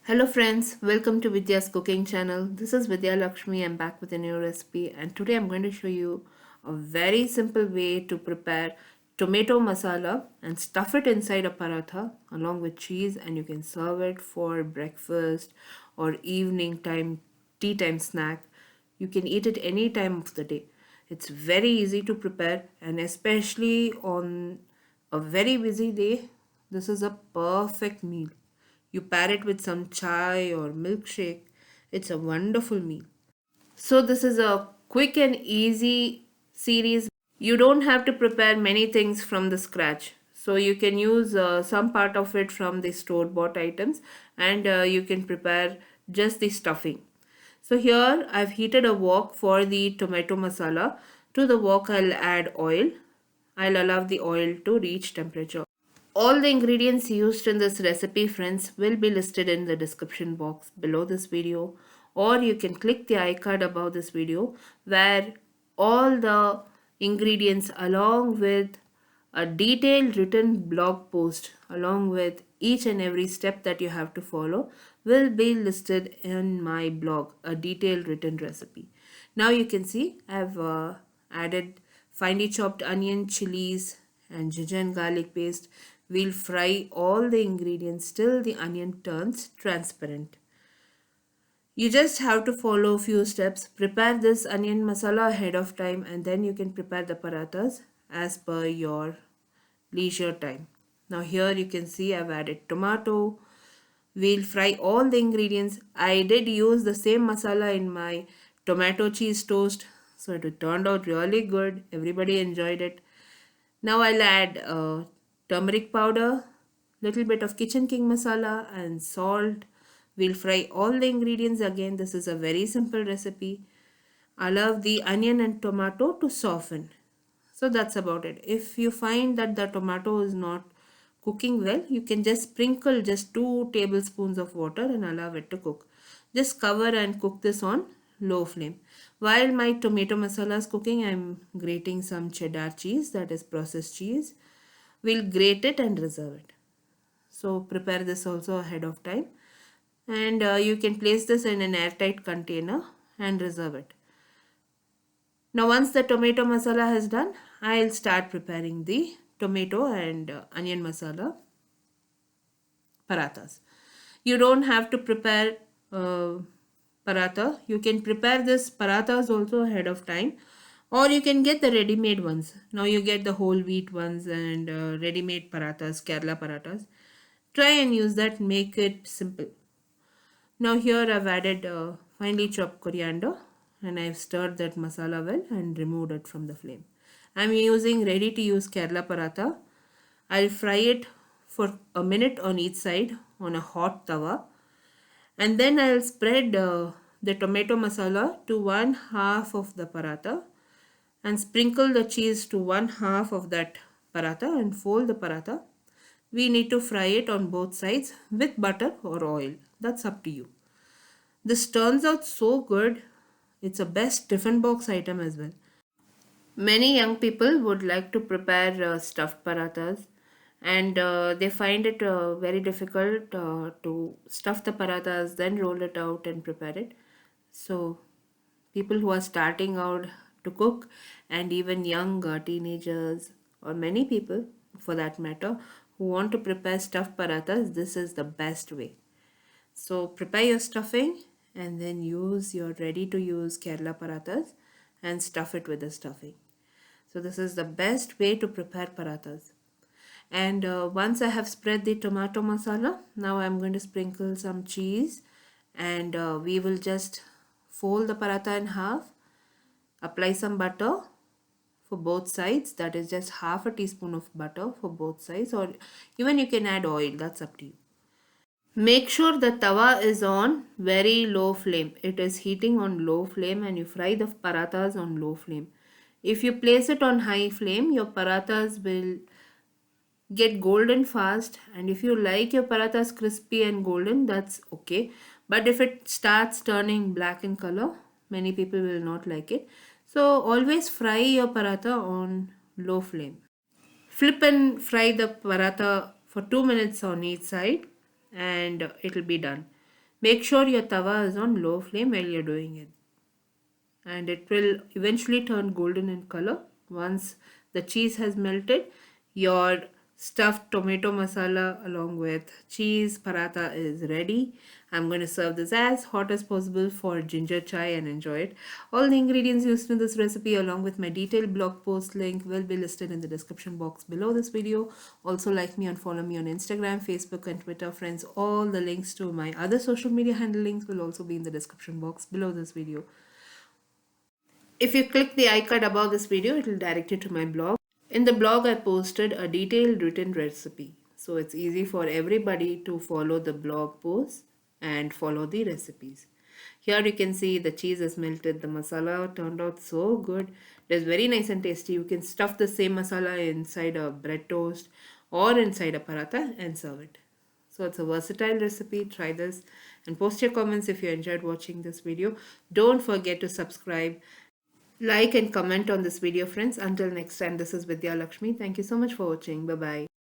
Hello friends, welcome to Vidya's cooking channel. This is Vidya Lakshmi. I'm back with a new recipe and today I'm going to show you a very simple way to prepare tomato masala and stuff it inside a paratha along with cheese, and you can serve it for breakfast or evening time, tea time snack. You can eat it any time of the day. It's very easy to prepare, and especially on a very busy day, this is a perfect meal. You pair it with some chai or milkshake. It's a wonderful meal. So, this is a quick and easy series. You don't have to prepare many things from the scratch. So, you can use some part of it from the store bought items, and you can prepare just the stuffing. So, here I've heated a wok for the tomato masala. To the wok, I'll add oil. I'll allow the oil to reach temperature. All the ingredients used in this recipe, friends, will be listed in the description box below this video, or you can click the icon above this video where all the ingredients along with a detailed written blog post along with each and every step that you have to follow will be listed in my blog, a detailed written recipe. Now you can see I've added finely chopped onion, chilies, and ginger and garlic paste. We'll fry all the ingredients till the onion turns transparent. You just have to follow a few steps. Prepare this onion masala ahead of time, and then you can prepare the parathas as per your leisure time. Now here you can see I've added tomato. We'll fry all the ingredients. I did use the same masala in my tomato cheese toast, so it turned out really good. Everybody enjoyed it. Now I'll add turmeric powder, little bit of kitchen king masala and salt. We'll fry all the ingredients again. This is a very simple recipe. Allow the onion and tomato to soften. So that's about it. If you find that the tomato is not cooking well, you can just sprinkle just 2 tablespoons of water and allow it to cook. Just cover and cook this on low flame. While my tomato masala is cooking, I'm grating some cheddar cheese, that is processed cheese. We'll grate it and reserve it. So prepare this also ahead of time, and you can place this in an airtight container and reserve it. Now once the tomato masala has done, I'll start preparing the tomato and onion masala parathas. You don't have to prepare paratha. You can prepare this parathas also ahead of time, or you can get the ready-made ones. Now you get the whole wheat ones and ready-made parathas, Kerala parathas. Try and use that, make it simple. Now here I've added finely chopped coriander, and I've stirred that masala well and removed it from the flame. I'm using ready to use Kerala paratha. I'll fry it for a minute on each side on a hot tawa, and then I'll spread the tomato masala to one half of the paratha and sprinkle the cheese to one half of that paratha and fold the paratha. We need to fry it on both sides with butter or oil. That's up to you. This turns out so good. It's a best tiffin box item as well. Many young people would like to prepare stuffed parathas, and they find it very difficult to stuff the parathas, then roll it out and prepare it. So, people who are starting out to cook, and even young teenagers, or many people for that matter, who want to prepare stuffed parathas, this is the best way. So prepare your stuffing and then use your ready to use Kerala parathas and stuff it with the stuffing. So this is the best way to prepare parathas. And once I have spread the tomato masala, now I'm going to sprinkle some cheese, and we will just fold the paratha in half, apply some butter for both sides, that is just half a teaspoon of butter for both sides, or even you can add oil, that's up to you. Make sure the tawa is on very low flame. It is heating on low flame, and you fry the parathas on low flame. If you place it on high flame, your parathas will get golden fast, and if you like your parathas crispy and golden, that's okay. But if it starts turning black in color, many people will not like it. So always fry your paratha on low flame. Flip and fry the paratha for 2 minutes on each side, and it'll be done. Make sure your tawa is on low flame while you're doing it, and it will eventually turn golden in color. Once the cheese has melted, your stuffed tomato masala along with cheese paratha is ready. I'm going to serve this as hot as possible for ginger chai and enjoy it. All the ingredients used in this recipe along with my detailed blog post link will be listed in the description box below this video. Also like me and follow me on Instagram, Facebook and Twitter, friends. All the links to my other social media handle links will also be in the description box below this video. If you click the icon above this video, it will direct you to my blog. In the blog, I posted a detailed written recipe. So it's easy for everybody to follow the blog posts and follow the recipes. Here you can see the cheese is melted. The masala turned out so good. It is very nice and tasty. You can stuff the same masala inside a bread toast or inside a paratha and serve it. So it's a versatile recipe. Try this and post your comments if you enjoyed watching this video. Don't forget to subscribe, like and comment on this video, friends. Until next time, this is Vidya Lakshmi. Thank you so much for watching. Bye bye.